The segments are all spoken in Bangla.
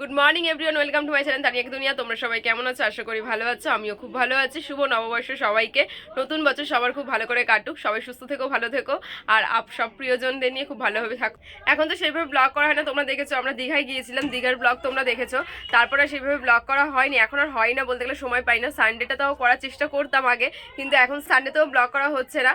Good morning everyone, welcome to my channel Tania দুনিয়া। তোমরা সবাই কেমন আছো? আশা করি ভালো আছো। আমিও খুব ভালো আছি। শুভ নববর্ষ সবাইকে। নতুন বছর সবার খুব ভালো করে কাটুক। সবাই সুস্থ থেকো, ভালো থেকো, আর সব প্রিয়জনদের নিয়ে খুব ভালোভাবে থাকো। এখন তো সেইভাবে ব্লগ করা হয় না, তোমরা দেখেছো আমরা দীঘায় গিয়েছিলাম, দীঘার ব্লগ তোমরা দেখেছো। তারপরে সেইভাবে ব্লগ করা হয়নি, এখন আর হয় না বলতে গেলে, সময় পাই না। সানডেটা তাও করার চেষ্টা করতাম আগে, কিন্তু এখন সানডেতেও ব্লগ করা হচ্ছে না।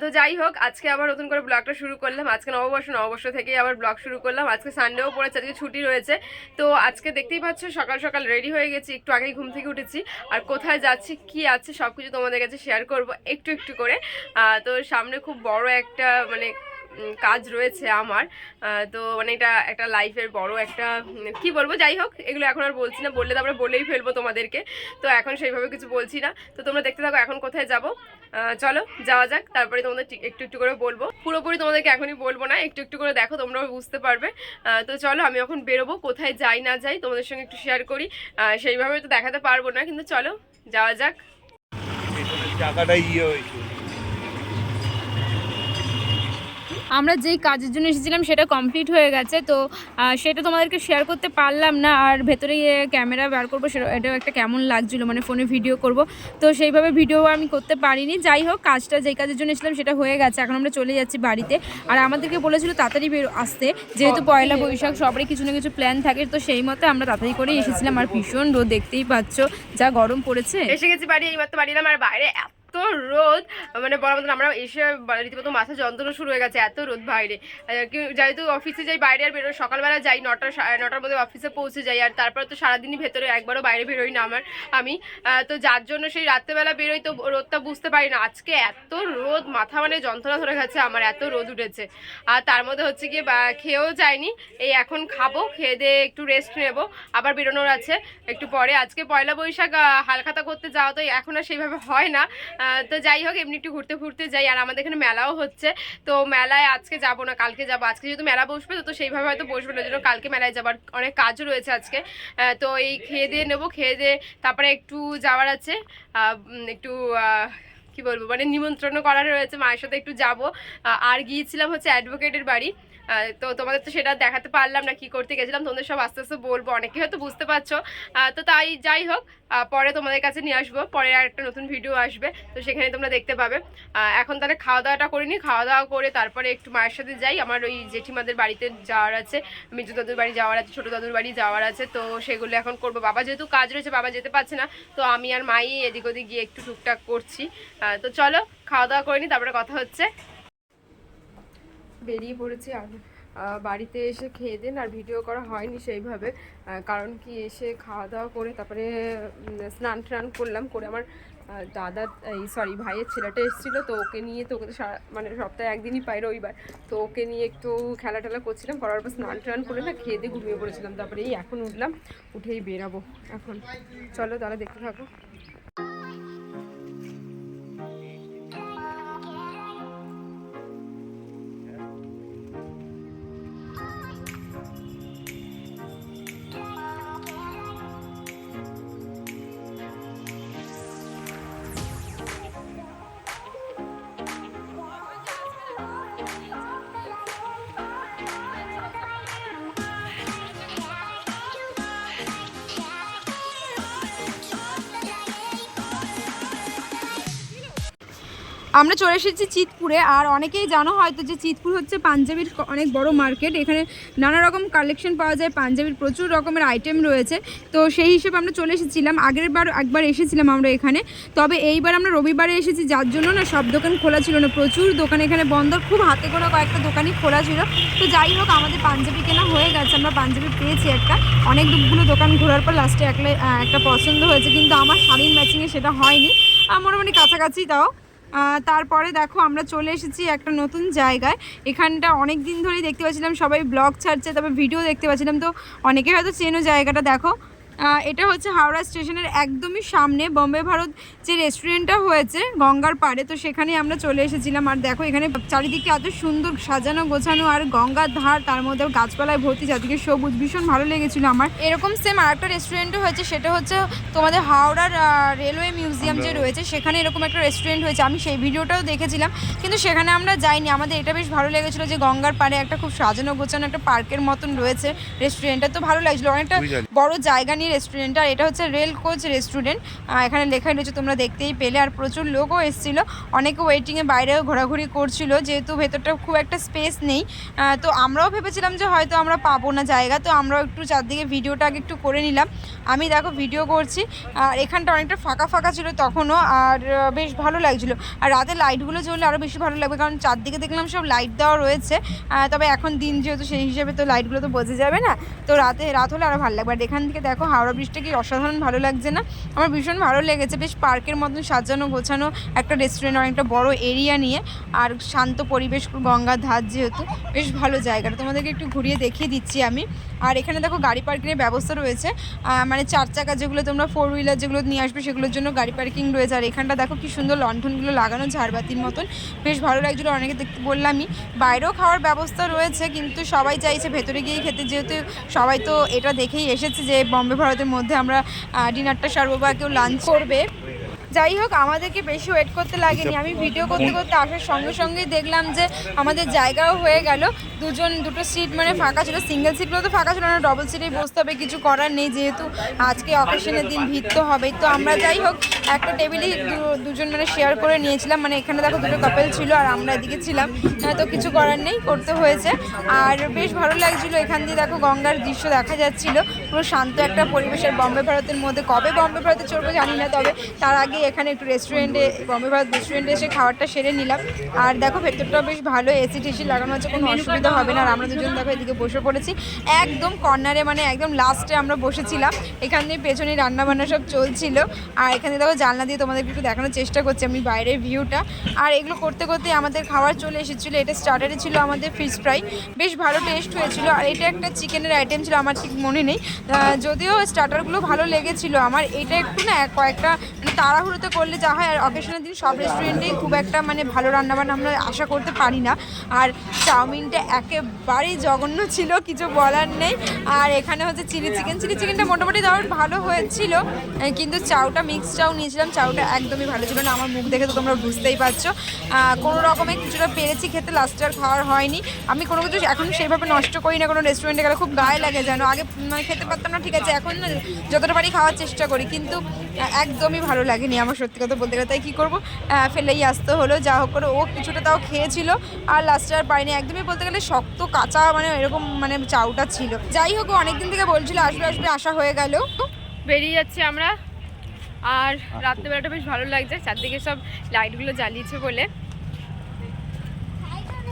তো যাই হোক, আজকে আবার নতুন করে ব্লগটা শুরু করলাম। আজকে নববর্ষ থেকেই আবার ব্লগ শুরু করলাম। আজকে সানডেও পড়েছে, আজকে ছুটি রয়েছে। তো আজকে দেখতেই পাচ্ছ সকাল সকাল রেডি হয়ে গেছি, একটু আগেই ঘুম থেকে উঠেছি। আর কোথায় যাচ্ছি, কি আছে, সব কিছু তোমাদের কাছে শেয়ার করব একটু একটু করে। তো সামনে খুব বড় একটা কাজ রয়েছে আমার। তো এটা একটা লাইফের বড় একটা কি বলবো, যাই হোক এগুলো এখন আর বলছি না, বললে তারপরে বলেই ফেলবো তোমাদেরকে। তো এখন সেইভাবে কিছু বলছি না। তো তোমরা দেখতে থাকো এখন কোথায় যাব। চলো যাওয়া যাক, তারপরে তোমাদের একটু একটু করে বলবো। পুরোপুরি তোমাদেরকে এখনই বলবো না, একটু একটু করে দেখো, তোমরাও বুঝতে পারবে। তো চলো আমি এখন বেরোবো, কোথায় যাই না যাই তোমাদের সঙ্গে একটু শেয়ার করি। সেইভাবে তো দেখাতে পারবো না, কিন্তু চলো যাওয়া যাক। আমরা যেই কাজের জন্য এসেছিলাম সেটা কমপ্লিট হয়ে গেছে, তো সেটা তোমাদেরকে শেয়ার করতে পারলাম না। আর ভেতরে ক্যামেরা বার করবো, সেটা এটাও একটা কেমন লাগছিলো, ফোনে ভিডিও করব, তো সেইভাবে ভিডিও আমি করতে পারিনি। যাই হোক, কাজটা যেই কাজের জন্য এসেছিলাম সেটা হয়ে গেছে। এখন আমরা চলে যাচ্ছি বাড়িতে। আর আমাদেরকে বলেছিল তাড়াতাড়ি আসতে, যেহেতু পয়লা বৈশাখ, সবারই কিছু না কিছু প্ল্যান থাকে, তো সেই মতো আমরা তাড়াতাড়ি করে এসেছিলাম। আর ভীষণ রোদ, দেখতেই পাচ্ছ যা গরম পড়েছে। এসে গেছি বাড়ি, এইমাত্র বাড়ি এলাম। আর বাইরে এত রোদ, বলার মতন। আমরা এসে রীতিমতো মাথা যন্ত্রণা শুরু হয়ে গেছে, এত রোদ বাইরে। যেহেতু অফিসে যাই, বাইরে আর বেরোই, সকালবেলা যাই 9টার মধ্যে অফিসে পৌঁছে যাই। আর তারপরে তো সারাদিনই ভেতরে, একবারও বাইরে বেরোই না আমি। তো যার জন্য সেই রাত্রেবেলা বেরোই, তো রোদটা বুঝতে পারি না। আজকে এত রোদ, মাথা যন্ত্রণা ধরে গেছে আমার, এত রোদ উঠেছে। আর তার মধ্যে হচ্ছে গিয়ে খেয়েও যায়নি, এই এখন খাবো, খেয়ে দিয়ে একটু রেস্ট নেবো, আবার বেরোনোর আছে একটু পরে। আজকে পয়লা বৈশাখ হালখাতা করতে যাওয়া তো এখন আর সেইভাবে হয় না। তো যাই হোক, এমনি একটু ঘুরতে যাই। আর আমাদের এখানে মেলাও হচ্ছে, তো মেলায় আজকে যাব না, কালকে যাব। আজকে যেহেতু মেলা বসবে, তো সেইভাবে হয়তো বসবে না, জন্য কালকে মেলায় যাবার অনেক কাজও রয়েছে আজকে। তো এই খেয়ে দিয়ে নেবো, খেয়ে দিয়ে তারপরে একটু যাওয়ার আছে, একটু কি বলবো, নিমন্ত্রণ করার রয়েছে, মায়ের সাথে একটু যাব। আর গিয়েছিলাম হচ্ছে অ্যাডভোকেটের বাড়ি। তো তোমাদের তো সেটা দেখাতে পারলাম না কি করতে গেছিলাম, তোমাদের সব আস্তে আস্তে বলবো, অনেকেই হয়তো বুঝতে পারছো। তো তাই যাই হোক, পরে তোমাদের কাছে নিয়ে আসবো, পরে আর একটা নতুন ভিডিও আসবে, তো সেখানে তোমরা দেখতে পাবে। এখন তাহলে খাওয়া দাওয়াটা করিনি, খাওয়া দাওয়া করে তারপরে একটু মায়ের সাথে যাই। আমার ওই জেঠিমাদের বাড়িতে যাওয়ার আছে, মেজো দাদুর বাড়ি যাওয়ার আছে, ছোটো দাদুর বাড়ি যাওয়ার আছে, তো সেগুলো এখন করবো। বাবা যেহেতু কাজ রয়েছে, বাবা যেতে পারছে না, তো আমি আর মাই এদিক ওদিক গিয়ে একটু টুকটাক করছি। তো চলো খাওয়া দাওয়া করে নি, তারপরে কথা হচ্ছে। বেরিয়ে পড়েছি। আর বাড়িতে এসে খেয়ে দিন, আর ভিডিও করা হয়নি সেইভাবে, কারণ কি এসে খাওয়া দাওয়া করে তারপরে স্নান টান করলাম, করে আমার ভাইয়ের ছেলেটা এসেছিলো, তো ওকে নিয়ে, তো ওকে তো সপ্তাহে একদিনই পাই, রবিবার, তো ওকে নিয়ে একটু খেলা টেলা করছিলাম, করার পর স্নান টান করে না খেয়ে দিয়ে ঘুমিয়ে পড়েছিলাম। তারপরে এই এখন উঠলাম, উঠেই বেরাবো এখন। চলো তাহলে দেখতে থাকো। আমরা চলে এসেছি চিতপুরে। আর অনেকেই জানো হয়তো যে চিতপুর হচ্ছে পাঞ্জাবির অনেক বড় মার্কেট। এখানে নানা রকম কালেকশন পাওয়া যায়, পাঞ্জাবির প্রচুর রকমের আইটেম রয়েছে। তো সেই হিসেবে আমরা চলে এসেছিলাম। আগের বার একবার এসেছিলাম আমরা এখানে, তবে এইবার আমরা রবিবারে এসেছি, যার জন্য না সব দোকান খোলা ছিল না, প্রচুর দোকান এখানে বন্ধ, খুব হাতে গোনা কয়েকটা দোকানই খোলা ছিল। তো যাই হোক, আমাদের পাঞ্জাবি কেনা হয়ে গেছে, আমরা পাঞ্জাবি পেয়েছি একটা। অনেকগুলো দোকান ঘোরার পর লাস্টে একটা পছন্দ হয়েছে, কিন্তু আমার শাড়ির ম্যাচিংয়ে সেটা হয়নি, মোটামুটি কাছাকাছি তাও। তারপরে দেখো আমরা চলে এসেছি একটা নতুন জায়গায়। এখানটা অনেক দিন ধরেই দেখতে পাচ্ছিলাম সবাই ব্লগ ছাড়ছে, তারপর ভিডিও দেখতে পাচ্ছিলাম, তো অনেকে হয়তো চেনো জায়গাটা। দেখো এটা হচ্ছে হাওড়া স্টেশনের একদমই সামনে বম্বে ভারত যে রেস্টুরেন্টটা হয়েছে গঙ্গার পাড়ে, তো সেখানে আমরা চলে এসেছিলাম। আর দেখো এখানে চারিদিকটা এত সুন্দর সাজানো গোছানো, আর গঙ্গার ধার, তার মধ্যে গাছপালায় ভর্তি, চারদিকে সবুজ, ভীষণ ভালো লেগেছিল আমার। এরকম সেম আর একটা রেস্টুরেন্টও হয়েছে, সেটা হচ্ছে তোমাদের হাওড়ার রেলওয়ে মিউজিয়াম যে রয়েছে সেখানে এরকম একটা রেস্টুরেন্ট হয়েছে। আমি সেই ভিডিওটাও দেখেছিলাম, কিন্তু সেখানে আমরা যাইনি। আমাদের এটা বেশ ভালো লেগেছিলো যে গঙ্গার পাড়ে একটা খুব সাজানো গোছানো একটা পার্কের মতন রয়েছে রেস্টুরেন্টটা, তো ভালো লাগছিলো। অনেকটা বড় জায়গা নিয়ে রেস্টুরেন্টটা। আর এটা হচ্ছে রেল কোচ রেস্টুরেন্ট, এখানে লেখাই রয়েছে, তোমরা দেখতেই পেলে। আর প্রচুর লোকও এসেছিলো, অনেকে ওয়েটিংয়ে বাইরেও ঘোরাঘুরি করছিল, যেহেতু ভেতরটা খুব একটা স্পেস নেই। তো আমরাও ভেবেছিলাম যে হয়তো আমরা পাবো না জায়গা, তো আমরাও একটু চারদিকে ভিডিওটা আগে একটু করে নিলাম। আমি দেখো ভিডিও করছি, আর এখানটা অনেকটা ফাঁকা ফাঁকা ছিল তখনও, আর বেশ ভালো লাগছিলো। আর রাতে লাইটগুলো জ্বললে আরও বেশি ভালো লাগবে, কারণ চারদিকে দেখলাম সব লাইট দেওয়া রয়েছে। তবে এখন দিন যেহেতু, সেই হিসেবে তো লাইটগুলো তো বোঝা যাবে না, তো রাত হলে আরও ভালো লাগবে। আর এখান থেকে দেখো হাওড়া ব্রিজটা কি অসাধারণ ভালো লাগছে না? আমার ভীষণ ভালো লেগেছে, বেশ পার্কের মতন সাজানো গোছানো একটা রেস্টুরেন্ট, অনেকটা বড় এরিয়া নিয়ে, আর শান্ত পরিবেশ, গঙ্গার ধার যেহেতু, বেশ ভালো জায়গাটা। তোমাদেরকে একটু ঘুরিয়ে দেখিয়ে দিচ্ছি আমি। আর এখানে দেখো গাড়ি পার্কিংয়ের ব্যবস্থা রয়েছে, মানে 4 চাকা যেগুলো তোমরা 4 হুইলার যেগুলো নিয়ে আসবে সেগুলোর জন্য গাড়ি পার্কিং রয়েছে। আর এখানটা দেখো কি সুন্দর লণ্ঠনগুলো লাগানো ঝাড়বাতির মতন, বেশ ভালো লাগছিলো। অনেকে দেখতে বললামই, বাইরেও খাওয়ার ব্যবস্থা রয়েছে, কিন্তু সবাই চাইছে ভেতরে গিয়েই খেতে, যেহেতু সবাই তো এটা দেখেই এসেছে যে বম্বে ভারতের মধ্যে আমরা ডিনারটা সারবো বা কেউ লাঞ্চ করবে। যাই হোক, আমাদেরকে বেশি ওয়েট করতে লাগেনি। আমি ভিডিও করতে করতে আসার সঙ্গে সঙ্গেই দেখলাম যে আমাদের জায়গাও হয়ে গেল। দুটো সিট মানে ফাঁকা ছিল, সিঙ্গেল সিটগুলো তো ফাঁকা ছিল না, ডবল সিটেই বসতে হবে, কিছু করার নেই, যেহেতু আজকে অকেশনের দিন ভিড় তো হবেই। তো আমরা যাই হোক একটা টেবিলেই দুজন মানে শেয়ার করে নিয়েছিলাম, মানে এখানে দেখো দুটো কাপেল ছিল আর আমরা এদিকে ছিলাম, তো কিছু করার নেই, করতে হয়েছে। আর বেশ ভালো লাগছিলো, এখান দিয়ে দেখো গঙ্গার দৃশ্য দেখা যাচ্ছিলো, পুরো শান্ত একটা পরিবেশের বম্বে ভারতের মধ্যে। কবে বম্বে ভারতে চড়বো জানি না, তবে তার আগে এখানে একটু রেস্টুরেন্টে, বম্বে ভারত রেস্টুরেন্টে এসে খাবারটা সেরে নিলাম। আর দেখো ভেতরটাও বেশ ভালো, এসি টেসি লাগানো আছে, কোনো অসুবিধা হবে না। আর আমরা দুজন দেখো এদিকে বসে পড়েছি একদম কর্নারে, মানে একদম লাস্টে আমরা বসেছিলাম। এখান দিয়ে পেছনে রান্নাবান্না সব চলছিল, আর এখানে দেখো জানলা দিয়ে তোমাদেরকে একটু দেখানোর চেষ্টা করছি আমি বাইরের ভিউটা। আর এগুলো করতে করতে আমাদের খাবার চলে এসেছিলো। এটা স্টার্টারে ছিল আমাদের ফিশ ফ্রাই, বেশ ভালো টেস্ট হয়েছিল। আর এটা একটা চিকেনের আইটেম ছিল, আমার ঠিক মনে নেই, যদিও স্টার্টারগুলো ভালো লেগেছিল আমার। এটা একটু না কয়েকটা মানে তাড়াহুড়োতে করলে যা হয়, আর অকেশনের দিন সব রেস্টুরেন্টেই খুব একটা মানে ভালো রান্নাবান্না আমরা আশা করতে পারি না। আর চাউমিনটা একেবারেই জঘন্য ছিল, কিছু বলার নেই। আর এখানে হচ্ছে চিলি চিকেনটা মোটামুটি তাও ভালো হয়েছিল, কিন্তু চাউটা মিক্স চাউ নিয়েছিলাম, চাউটা একদমই ভালো ছিল না। আমার মুখ দেখে তো তোমরা বুঝতেই পারছো, কোনো রকমে কিছুটা পেরেছি খেতে, লাস্টে আর খাওয়ার হয়নি। আমি কোনো কিছু এখন সেইভাবে নষ্ট করি না, কোনো রেস্টুরেন্টে গেলে খুব গায়ে লাগে যেন। আগে খেতে পারতাম না, ঠিক আছে, এখন যতটা পারি খাওয়ার চেষ্টা করি, কিন্তু একদমই ভালো লাগেনি আমার, সত্যি কথা বলতে গেলে। তাই কী করবো, ফেলেই আসতে হলো। যা হোক করে ও কিছুটা তাও খেয়েছিল, আর লাস্টে আর পারিনি, একদমই বলতে গেলে শক্ত কাঁচা মানে এরকম মানে চাউটা ছিল। যাই হোক, অনেকদিন থেকে বলছিল আসবে, আশা হয়ে গেল। বেরিয়ে যাচ্ছি আমরা। আর রাত্রেবেলাটা বেশ ভালো লাগছে, চারদিকে সব লাইটগুলো জ্বালিয়েছে বলে।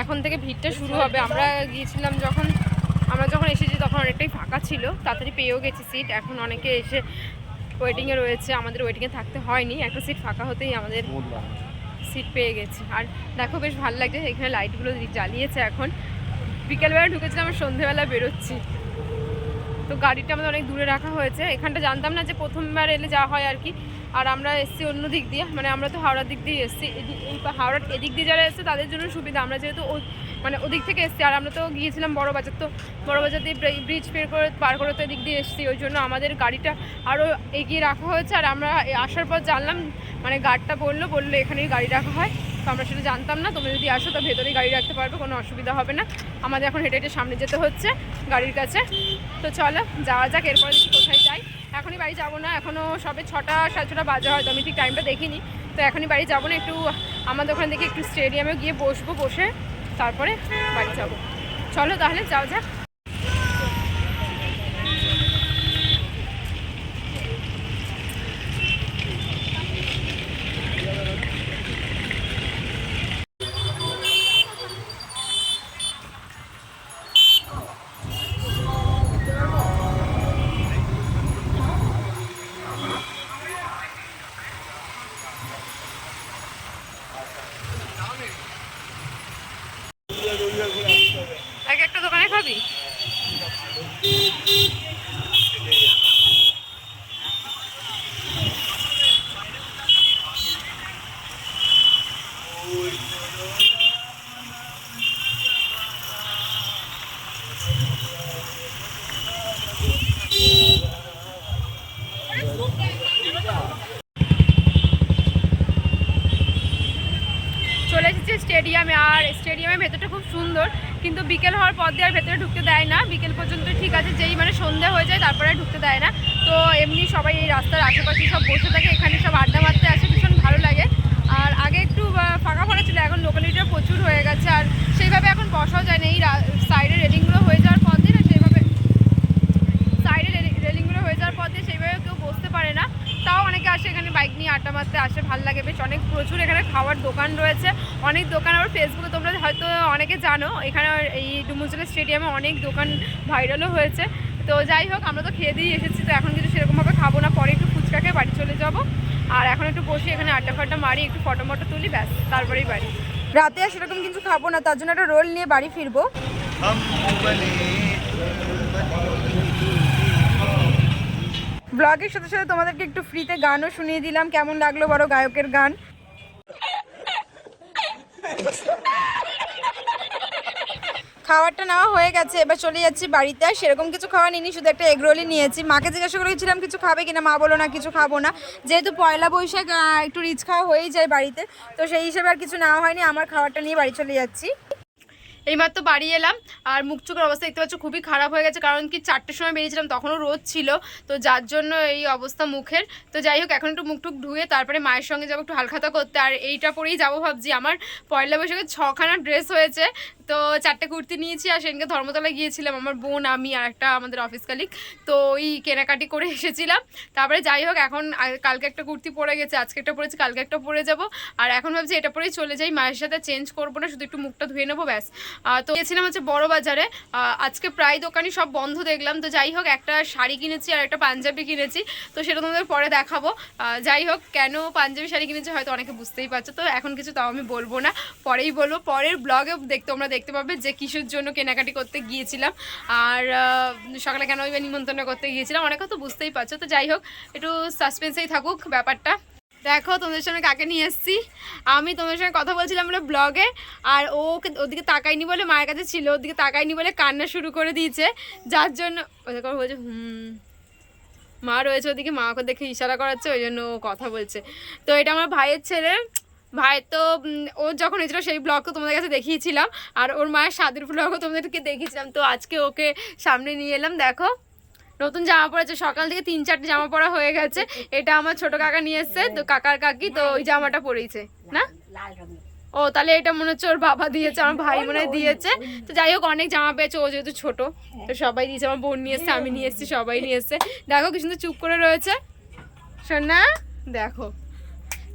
এখন থেকে ভিড়টা শুরু হবে। আমরা যখন এসেছি তখন অনেকটাই ফাঁকা ছিল, তাড়াতাড়ি পেয়েও গেছি সিট। এখন অনেকে এসে ওয়েটিংয়ে রয়েছে, আমাদের ওয়েটিংয়ে থাকতে হয়নি, একটা সিট ফাঁকা হতেই আমাদের সিট পেয়ে গেছি। আর দেখো বেশ ভালো লাগছে, এখানে লাইটগুলো জ্বালিয়েছে। এখন বিকেলবেলা ঢুকেছিলাম, আমরা সন্ধ্যেবেলা বেরোচ্ছি। তো গাড়িটা আমাদের অনেক দূরে রাখা হয়েছে, এখানটা জানতাম না যে প্রথমবার এলে যা হয় আর কি। আর আমরা এসছি অন্য দিক দিয়ে, মানে আমরা তো হাওড়ার দিক দিয়ে এসছি, এই হাওড়ার এদিক দিয়ে যারা এসছে তাদের জন্য সুবিধা, আমরা যেহেতু মানে ওদিক থেকে এসছি। আর আমরা তো গিয়েছিলাম বড়বাজার, তো বড়বাজার দিয়ে ব্রিজ পার করে তো এদিক দিয়ে এসছি, ওই জন্য আমাদের গাড়িটা আরও এগিয়ে রাখা হয়েছে। আর আমরা আসার পর জানলাম, মানে গার্ডটা বললো এখানেই গাড়ি রাখা হয়, তো আমরা সেটা জানতাম না। তোমরা যদি আসো তো ভেতরেই গাড়ি রাখতে পারবে, কোনো অসুবিধা হবে না। আমাদের এখন হেঁটে হেঁটে সামনে যেতে হচ্ছে গাড়ির কাছে। তো চলো যাওয়া যাক, এরপরে দেখি কোথায় যাই। এখনই বাড়ি যাবো না, এখনও সবে 6টা 6:30 বাজে, হয়তো আমি ঠিক টাইমটা দেখিনি। তো এখনই বাড়ি যাবো না, একটু আমাদের ওখানে দেখি একটু স্টেডিয়ামে গিয়ে বসে তারপরে বাড়ি যাবো। চলো তাহলে যাওয়া যাক। এক একটা দোকানে খাবি? স্টেডিয়ামে, আর স্টেডিয়ামের ভেতরটা খুব সুন্দর, কিন্তু বিকেল হওয়ার পর দিয়ে আর ভেতরে ঢুকতে দেয় না। বিকেল পর্যন্ত ঠিক আছে, যেই মানে সন্ধে হয়ে যায় তারপরে ঢুকতে দেয় না। তো এমনি সবাই এই রাস্তার আশেপাশে সব বসে থাকে, এখানে সব আড্ডা মারতে আসে, ভীষণ ভালো লাগে। আর আগে একটু ফাঁকা ফাঁকা ছিল, এখন লোকালিটিটা প্রচুর হয়ে গেছে, আর সেইভাবে এখন বসাও যায় না। এই সাইডের রেলিংগুলো হয়ে যাওয়ার পর দিয়ে না, সেইভাবে সাইডে রেলিংগুলো হয়ে যাওয়ার পর দিয়ে সেইভাবে কেউ বসতে পারে না। তাও অনেকে আসে এখানে বাইক নিয়ে আড্ডা মারতে আসে, ভালো লাগে বেশ। অনেক প্রচুর এখানে খাওয়ার দোকান রয়েছে, অনেক দোকান। আবার ফেসবুকে তোমরা হয়তো অনেকে জানো, এখানে এই ডুমুরজলা স্টেডিয়ামে অনেক দোকান ভাইরালও হয়েছে। তো যাই হোক, আমরা তো খেয়ে দিয়ে এসেছি, তো এখন কিছু সেরকমভাবে খাবো না, পরে একটু ফুচকা খেয়ে বাড়ি চলে যাব। আর এখন একটু বসে এখানে আড্ডা ফাড্ডা মারি, একটু ফটো মটো তুলি, ব্যাস তারপরেই বাড়ি। রাতে আর সেরকম কিছু খাবো না, তার জন্য একটা রোল নিয়ে বাড়ি ফিরবো। ব্লগের সাথে সাথে তোমাদেরকে একটু ফ্রিতে গানও শুনিয়ে দিলাম, কেমন লাগলো বড় গায়কের গান। খাবারটা নেওয়া হয়ে গেছে, এবার চলে যাচ্ছি বাড়িতে। আর সেরকম কিছু খাওয়া নিইনি, শুধু একটা এগরোলই নিয়েছি। মাকে জিজ্ঞাসা করেছিলাম কিছু খাবে কিনা, মা বলো না কিছু খাবো না, যেহেতু পয়লা বৈশাখ একটু রিচ খাওয়া হয়েই যায় বাড়িতে, তো সেই হিসেবে আর কিছু নেওয়া হয়নি। আমার খাবারটা নিয়ে বাড়ি চলে যাচ্ছি। এইমাত্র বাড়ি এলাম, আর মুখ চোখের অবস্থা দেখতে পাচ্ছ খুবই খারাপ হয়ে গেছে, কারণ কি 4টের সময় বেরিয়েছিলাম, তখনও রোদ ছিল, তো যার জন্য এই অবস্থা মুখের। তো যাই হোক, এখন একটু মুখ টুক ধুয়ে তারপরে মায়ের সঙ্গে যাবো একটু হালখাতা করতে। আর এইটা পরেই যাবো ভাবছি। আমার পয়লা বৈশাখে 6খানা ড্রেস হয়েছে, তো 4টে কুর্তি নিয়েছি। আর সেদিনকে ধর্মতলায় গিয়েছিলাম, আমার বোন, আমি আর একটা আমাদের অফিস কালিগ, তো ওই কেনাকাটি করে এসেছিলাম। তারপরে যাই হোক, এখন কালকে একটা কুর্তি পরে গেছে, আজকে একটা পরেছি, কালকে একটা পরে যাব। আর এখন ভাবছি এটা পরেই চলে যাই, মায়ের সাথে চেঞ্জ করবো না, শুধু একটু মুখটা ধুয়ে নেবো, ব্যাস। তো গিয়েছিলাম হচ্ছে বড় বাজারে, আজকে প্রায় দোকানই সব বন্ধ দেখলাম। তো যাই হোক, একটা শাড়ি কিনেছি আর একটা পাঞ্জাবি কিনেছি, তো সেটা তোমাদের পরে দেখাবো। যাই হোক, কেন পাঞ্জাবি শাড়ি কিনেছি হয়তো অনেকে বুঝতেই পারছো, তো এখন কিছু তাও আমি বলবো না, পরেই বলবো। পরের ব্লগে তোমরা দেখতে পাবে যে কিসের জন্য কেনাকাটি করতে গিয়েছিলাম, আর সকালে কেন ওই নিমন্ত্রণ করতে গিয়েছিলাম, অনেকে তো বুঝতেই পারছো। তো যাই হোক, একটু সাসপেন্সেই থাকুক ব্যাপারটা। দেখো তোমাদের সামনে কাকে নিয়ে এসেছি। আমি তোমাদের সঙ্গে কথা বলছিলাম বলে ব্লগে, আর ওদিকে তাকাইনি বলে, মায়ের কাছে ছিল, ওদিকে তাকাইনি বলে কান্না শুরু করে দিয়েছে, যার জন্য ওদের বলছে মা রয়েছে ওদিকে, মাকে দেখে ইশারা করাচ্ছে, ওই জন্য কথা বলছে। তো এটা আমার ভাইয়ের ছেলে। ভাই তো ও যখন হয়েছিল সেই ব্লগও তোমাদের কাছে দেখিয়েছিলাম, আর ওর মায়ের স্বাদের ব্লগও তোমাদেরকে দেখিয়েছিলাম। তো আজকে ওকে সামনে নিয়ে এলাম। দেখো নতুন জামা পড়েছে, সকাল থেকে 3-4টে জামা পরা হয়ে গেছে। এটা আমার ছোট কাকা নিয়ে এসছে, তো কাকার কাকি, তো ওই জামাটা পরেইছে না। ও তাহলে এটা মনে হচ্ছে ওর বাবা দিয়েছে, আমার ভাই মনে দিয়েছে। তো যাই হোক, অনেক জামা পেয়েছে, ও যেহেতু ছোট, তো সবাই দিয়েছে। আমার বোন নিয়ে এসছে, আমি নিয়ে এসছি, সবাই নিয়ে এসছে। দেখো কি সুন্দর চুপ করে রয়েছে শোনা, দেখো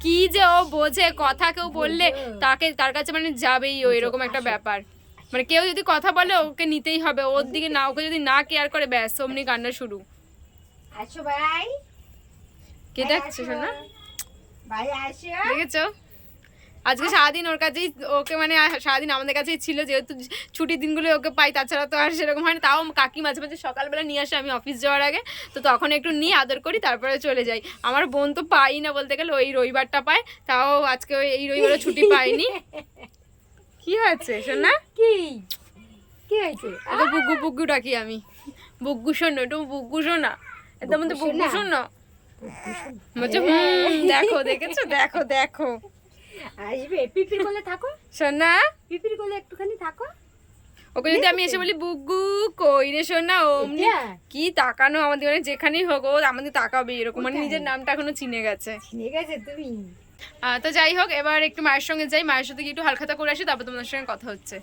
কি যে ও বোঝে, কথা কেউ বললে তার কাছে মানে যাবেই ও, এরকম একটা ব্যাপার। মানে কেউ যদি কথা বলে ওকে নিতেই হবে, ওর দিকে না, ওকে যদি না কেয়ার করে ব্যাস অমনি কান্না শুরু। কে দেখছো শোনা, দেখেছো? আজকে সারাদিন ওর কাছেই, ওকে মানে সারাদিন আমাদের কাছেই ছিল, যেহেতু ছুটির দিনগুলো ওকে পাই, তাছাড়া তো আর সেরকম হয় না। তাও কাকি মাঝে মাঝে সকালবেলা নিয়ে আসে আমি অফিস যাওয়ার আগে, তো তখন একটু নিয়ে আদর করি, তারপরে চলে যাই। আমার বোন তো পাই না বলতে গেলে, ওই রবিবারটা পায়, তাও আজকে এই রবিবারে ছুটি পাইনি। কি হয়েছে শোনা, কি হয়েছে? এটা বুগ্গু বুগ্গু ডাকি আমি, বুগ্গু শোনো, একটু বুগ্গু শোনা, এটা মধ্যে বুগ্গু শোনো বলছে। দেখো দেখেছো, দেখো দেখো আসবে পিপির কোলে থাকো সোনা, পিপির কোলে একটুখানি থাকো। ওকে যদি আমি এসে বলি বুগ্গু কই রে সোনা, অমনি কি তাকানো আমাদের, মানে যেখানেই হোক ও আমাদের তাকাবে এরকম, মানে নিজের নামটা এখনো চিনে গেছে। তুমি। তো যাই হোক, এবার একটু মায়ের সঙ্গে যাই, মায়ের সাথে একটু হালখাতা করে আসি, তারপর তোমাদের সঙ্গে কথা হচ্ছে।